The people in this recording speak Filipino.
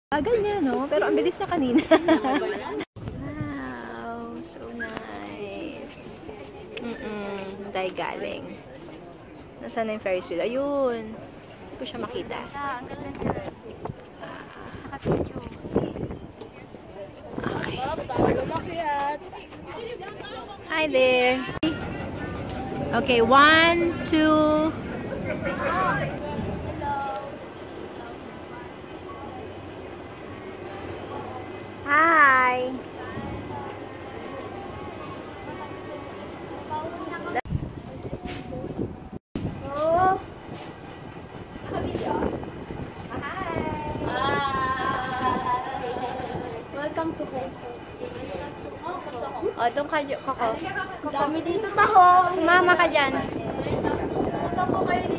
Bagal niya, no? Pero ang bilis niya kanina. Wow, so nice. Tayo galing. Nasaan na yung Ferris wheel? Ayun. Hindi ko siya makita. Okay. Hi there. Okay, 1, 2. Hi. Oh. Naka-video. Hi. Welcome to home. Oh, doon ka, Coco. Dami dito taho. Sumama ka dyan. Punta po kayo dito.